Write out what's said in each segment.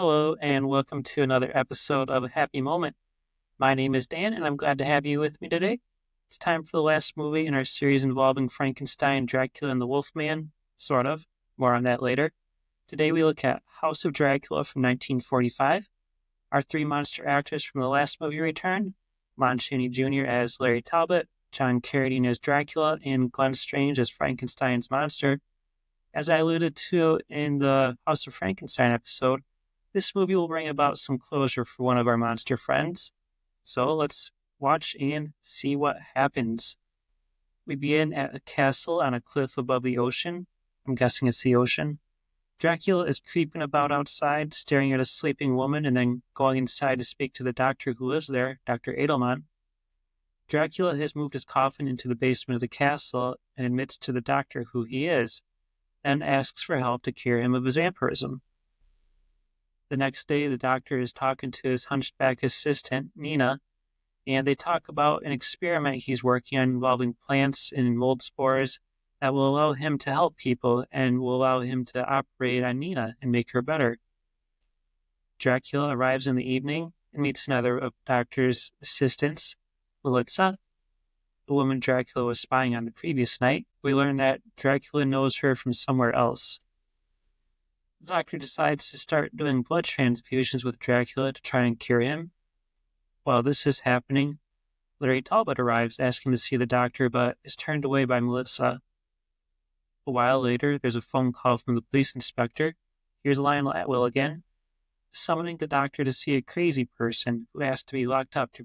Hello, and welcome to another episode of A Happy Moment. My name is Dan, and I'm glad to have you with me today. It's time for the last movie in our series involving Frankenstein, Dracula, and the Wolf Man, sort of. More on that later. Today we look at House of Dracula from 1945. Our three monster actors from the last movie return: Lon Chaney Jr. as Larry Talbot, John Carradine as Dracula, and Glenn Strange as Frankenstein's monster. As I alluded to in the House of Frankenstein episode, this movie will bring about some closure for one of our monster friends. So let's watch and see what happens. We begin at a castle on a cliff above the ocean. I'm guessing it's the ocean. Dracula is creeping about outside, staring at a sleeping woman, and then going inside to speak to the doctor who lives there, Dr. Edelman. Dracula has moved his coffin into the basement of the castle and admits to the doctor who he is, then asks for help to cure him of his vampirism. The next day, the doctor is talking to his hunchback assistant, Nina, and they talk about an experiment he's working on involving plants and mold spores that will allow him to help people and will allow him to operate on Nina and make her better. Dracula arrives in the evening and meets another of the doctor's assistants, Melissa, the woman Dracula was spying on the previous night. We learn that Dracula knows her from somewhere else. The doctor decides to start doing blood transfusions with Dracula to try and cure him. While this is happening, Larry Talbot arrives asking to see the doctor, but is turned away by Melissa. A while later, there's a phone call from the police inspector. Here's Lionel Atwill again, summoning the doctor to see a crazy person who has to be locked up to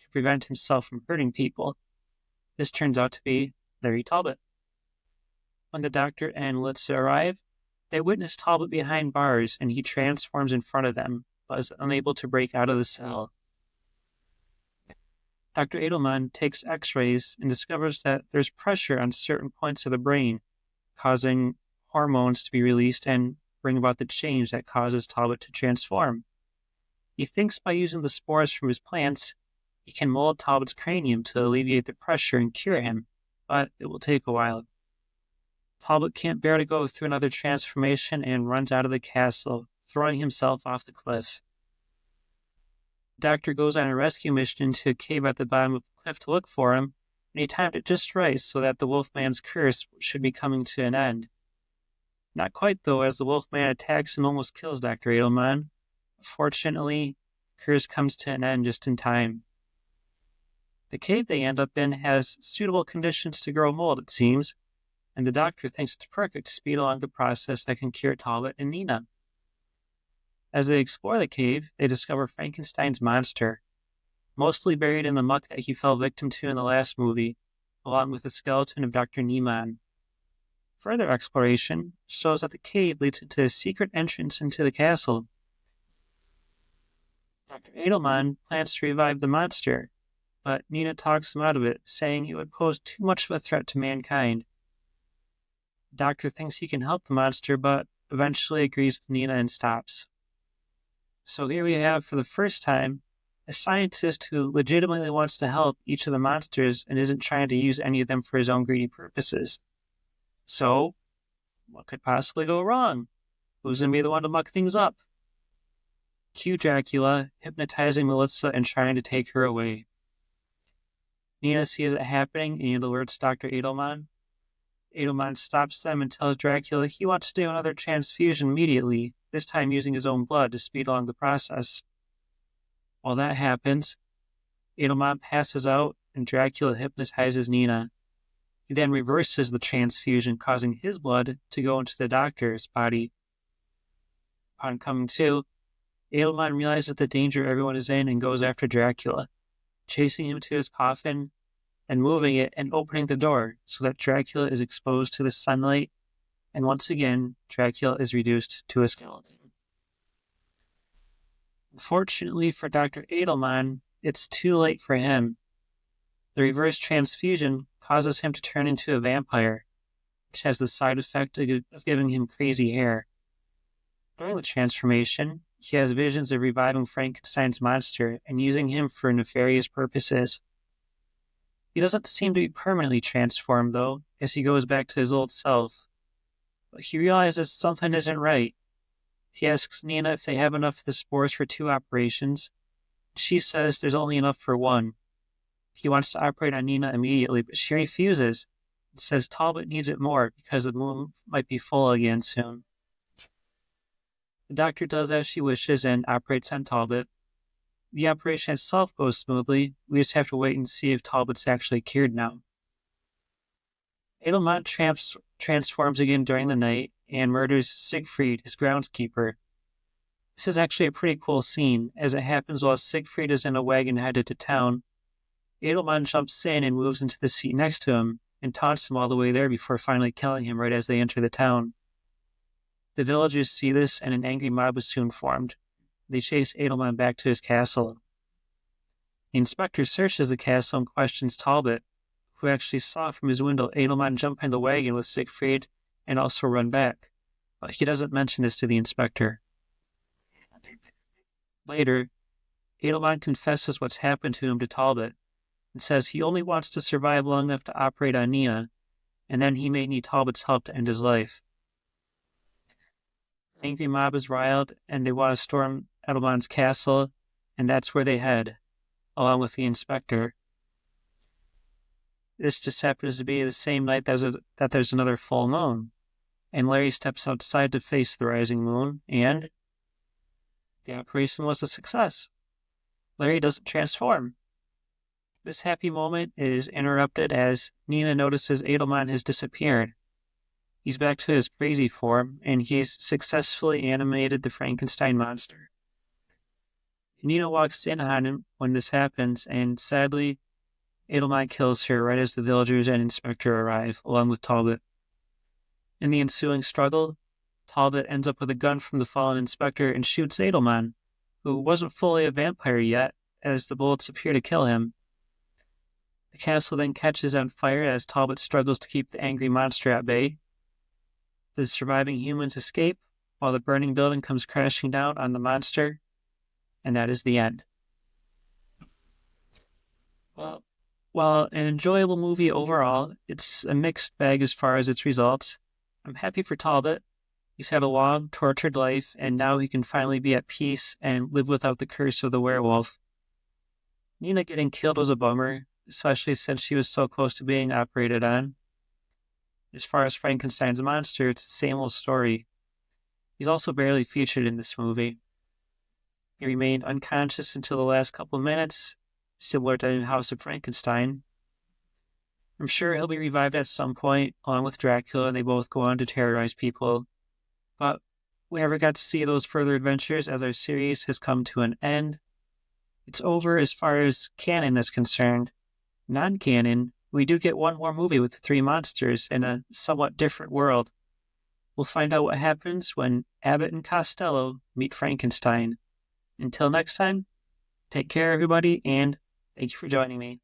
prevent himself from hurting people. This turns out to be Larry Talbot. When the doctor and Melissa arrive, they witness Talbot behind bars, and he transforms in front of them, but is unable to break out of the cell. Dr. Edelman takes x-rays and discovers that there's pressure on certain points of the brain, causing hormones to be released and bring about the change that causes Talbot to transform. He thinks by using the spores from his plants, he can mold Talbot's cranium to alleviate the pressure and cure him, but it will take a while. Talbot can't bear to go through another transformation and runs out of the castle, throwing himself off the cliff. The doctor goes on a rescue mission into a cave at the bottom of the cliff to look for him, and he timed it just right so that the Wolfman's curse should be coming to an end. Not quite, though, as the Wolfman attacks and almost kills Dr. Edelman. Fortunately, the curse comes to an end just in time. The cave they end up in has suitable conditions to grow mold, it seems, and the doctor thinks it's perfect to speed along the process that can cure Talbot and Nina. As they explore the cave, they discover Frankenstein's monster, mostly buried in the muck that he fell victim to in the last movie, along with the skeleton of Dr. Niemann. Further exploration shows that the cave leads into a secret entrance into the castle. Dr. Edelman plans to revive the monster, but Nina talks him out of it, saying it would pose too much of a threat to mankind. The doctor thinks he can help the monster, but eventually agrees with Nina and stops. So here we have, for the first time, a scientist who legitimately wants to help each of the monsters and isn't trying to use any of them for his own greedy purposes. So, what could possibly go wrong? Who's going to be the one to muck things up? Cue Dracula, hypnotizing Melissa and trying to take her away. Nina sees it happening and alerts Dr. Edelman. Edelman stops them and tells Dracula he wants to do another transfusion immediately, this time using his own blood to speed along the process. While that happens, Edelman passes out and Dracula hypnotizes Nina. He then reverses the transfusion, causing his blood to go into the doctor's body. Upon coming to, Edelman realizes the danger everyone is in and goes after Dracula, chasing him to his coffin and moving it and opening the door so that Dracula is exposed to the sunlight, and once again, Dracula is reduced to a skeleton. Unfortunately for Dr. Edelman, it's too late for him. The reverse transfusion causes him to turn into a vampire, which has the side effect of giving him crazy hair. During the transformation, he has visions of reviving Frankenstein's monster and using him for nefarious purposes. He doesn't seem to be permanently transformed, though, as he goes back to his old self. But he realizes something isn't right. He asks Nina if they have enough of the spores for 2 operations. She says there's only enough for 1. He wants to operate on Nina immediately, but she refuses and says Talbot needs it more because the moon might be full again soon. The doctor does as she wishes and operates on Talbot. The operation itself goes smoothly. We just have to wait and see if Talbot's actually cured now. Edelman transforms again during the night and murders Siegfried, his groundskeeper. This is actually a pretty cool scene, as it happens while Siegfried is in a wagon headed to town. Edelman jumps in and moves into the seat next to him and taunts him all the way there before finally killing him right as they enter the town. The villagers see this and an angry mob is soon formed. They chase Edelman back to his castle. The inspector searches the castle and questions Talbot, who actually saw from his window Edelman jump in the wagon with Siegfried and also run back, but he doesn't mention this to the inspector. Later, Edelman confesses what's happened to him to Talbot and says he only wants to survive long enough to operate on Nina, and then he may need Talbot's help to end his life. The angry mob is riled, and they want to storm Edelman's castle, and that's where they head, along with the inspector. This just happens to be the same night that there's another full moon, and Larry steps outside to face the rising moon, and the operation was a success. Larry doesn't transform. This happy moment is interrupted as Nina notices Edelman has disappeared. He's back to his crazy form, and he's successfully animated the Frankenstein monster. Nina walks in on him when this happens, and sadly, Edelman kills her right as the villagers and inspector arrive, along with Talbot. In the ensuing struggle, Talbot ends up with a gun from the fallen inspector and shoots Edelman, who wasn't fully a vampire yet, as the bullets appear to kill him. The castle then catches on fire as Talbot struggles to keep the angry monster at bay. The surviving humans escape, while the burning building comes crashing down on the monster, and that is the end. Well, while an enjoyable movie overall, it's a mixed bag as far as its results. I'm happy for Talbot. He's had a long, tortured life, and now he can finally be at peace and live without the curse of the werewolf. Nina getting killed was a bummer, especially since she was so close to being operated on. As far as Frankenstein's monster, it's the same old story. He's also barely featured in this movie. He remained unconscious until the last couple of minutes, similar to in House of Frankenstein. I'm sure he'll be revived at some point, along with Dracula, and they both go on to terrorize people. But we never got to see those further adventures as our series has come to an end. It's over as far as canon is concerned. Non-canon, we do get one more movie with the 3 monsters in a somewhat different world. We'll find out what happens when Abbott and Costello meet Frankenstein. Until next time, take care everybody, and thank you for joining me.